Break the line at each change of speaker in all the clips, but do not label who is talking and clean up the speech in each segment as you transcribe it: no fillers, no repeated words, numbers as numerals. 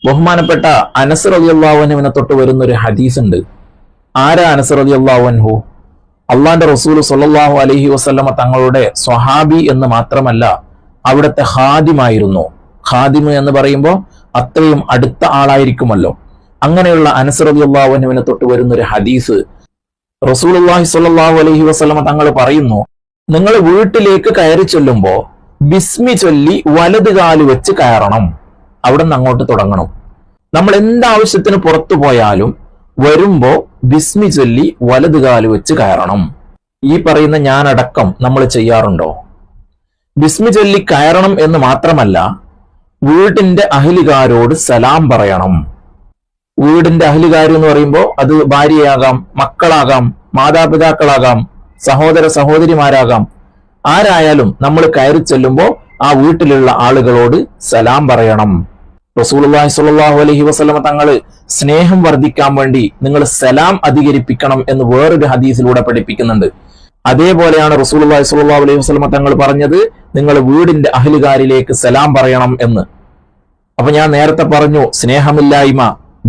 ബഹുമാനപ്പെട്ട അനസ് റളിയല്ലാഹു അൻഹുവിനെ തൊട്ട് വരുന്ന ഒരു ഹദീസ് ഉണ്ട്. ആരാ അനസ് റളിയല്ലാഹു അൻഹു? അള്ളാന്റെ റസൂൽ സ്വല്ലല്ലാഹു അലൈഹി വസല്ലമ തങ്ങളുടെ സ്വഹാബി എന്ന് മാത്രമല്ല, അവിടുത്തെ ഖാദിമായിരുന്നു. ഖാദിമ് എന്ന് പറയുമ്പോൾ അത്രയും അടുത്ത ആളായിരിക്കുമല്ലോ. അങ്ങനെയുള്ള അനസ് റളിയല്ലാഹു അൻഹുവിനെ തൊട്ട് വരുന്ന ഒരു ഹദീസ്, റസൂലുള്ളാഹി സ്വല്ലല്ലാഹു അലൈഹി വസല്ലമ തങ്ങൾ പറയുന്നു, നിങ്ങൾ വീട്ടിലേക്ക് കയറി ചെല്ലുമ്പോ ബിസ്മി ചൊല്ലി വലത് കാല് വെച്ച് കയറണം. അവിടെ നിന്ന് അങ്ങോട്ട് തുടങ്ങണം. നമ്മൾ എന്താവശ്യത്തിന് പുറത്തു പോയാലും വരുമ്പോ ബിസ്മി ചൊല്ലി വലത് കാല് വെച്ച് കയറണം. ഈ പറയുന്ന ഞാനടക്കം നമ്മൾ ചെയ്യാറുണ്ടോ? ബിസ്മി ചൊല്ലി കയറണം എന്ന് മാത്രമല്ല, വീടിന്റെ അഹ്ലികാരോട് സലാം പറയണം. വീടിന്റെ അഹ്ലികാര് എന്ന് പറയുമ്പോൾ അത് ഭാര്യയാകാം, മക്കളാകാം, മാതാപിതാക്കളാകാം, സഹോദര സഹോദരിമാരാകാം. ആരായാലും നമ്മൾ കയറി ചെല്ലുമ്പോ ആ വീട്ടിലുള്ള ആളുകളോട് സലാം പറയണം. റസൂലുള്ളാഹി സ്വല്ലല്ലാഹു അലൈഹി വസല്ലമ തങ്ങള് സ്നേഹം വർദ്ധിക്കാൻ വേണ്ടി നിങ്ങൾ സലാം അധികരിപ്പിക്കണം എന്ന് വേറൊരു ഹദീസിലൂടെ പഠിപ്പിക്കുന്നുണ്ട്. അതേപോലെയാണ് റസൂലുള്ളാഹി സ്വല്ലല്ലാഹു അലൈഹി വസല്ലമ തങ്ങൾ പറഞ്ഞത്, നിങ്ങൾ വീടിന്റെ അഹ്ലുകാരിലേക്ക് സലാം പറയണം എന്ന്. അപ്പൊ ഞാൻ നേരത്തെ പറഞ്ഞു, സ്നേഹമില്ലായ്മ,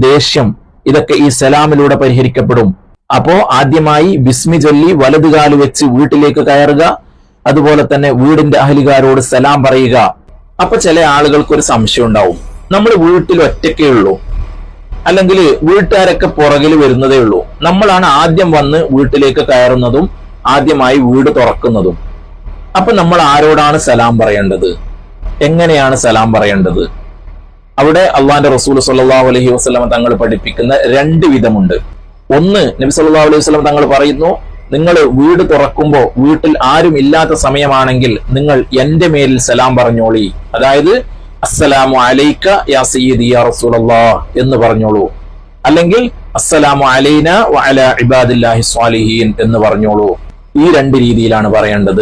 ദേഷ്യം, ഇതൊക്കെ ഈ സലാമിലൂടെ പരിഹരിക്കപ്പെടും. അപ്പോ ആദ്യമായി ബിസ്മി ചൊല്ലി വലതുകാല് വെച്ച് വീട്ടിലേക്ക് കയറുക, അതുപോലെ തന്നെ വീടിന്റെ അഹ്ലുകാരോട് സലാം പറയുക. അപ്പൊ ചില ആളുകൾക്ക് ഒരു സംശയം ഉണ്ടാവും, നമ്മൾ വീട്ടിൽ ഒറ്റയ്ക്കേ ഉള്ളൂ, അല്ലെങ്കിൽ വീട്ടുകാരൊക്കെ പുറകിൽ വരുന്നതേ ഉള്ളൂ, നമ്മളാണ് ആദ്യം വന്ന് വീട്ടിലേക്ക് കയറുന്നതും ആദ്യമായി വീട് തുറക്കുന്നതും. അപ്പൊ നമ്മൾ ആരോടാണ് സലാം പറയേണ്ടത്? എങ്ങനെയാണ് സലാം പറയേണ്ടത്? അവിടെ അള്ളാന്റെ റസൂൽ സ്വല്ലല്ലാഹു അലൈഹി വസല്ലം തങ്ങൾ പഠിപ്പിക്കുന്ന രണ്ട് വിധമുണ്ട്. ഒന്ന്, നബി സല്ലല്ലാഹു അലൈഹി വസല്ലം തങ്ങൾ പറയുന്നു, നിങ്ങൾ വീട് തുറക്കുമ്പോ വീട്ടിൽ ആരും ഇല്ലാത്ത സമയമാണെങ്കിൽ നിങ്ങൾ എന്റെ മേലിൽ സലാം പറഞ്ഞോളി. അതായത് അസ്സലാമു അലൈക യാ സയ്യിദി യാ റസൂലല്ലാഹ് എന്ന് പറഞ്ഞോളൂ. അല്ലെങ്കിൽ അസ്സലാമു അലൈന വഅലാ ഇബാദില്ലാഹി സ്വാലിഹീൻ എന്ന് പറഞ്ഞോളൂ. ഈ രണ്ട് രീതിയിലാണ് പറയേണ്ടത്.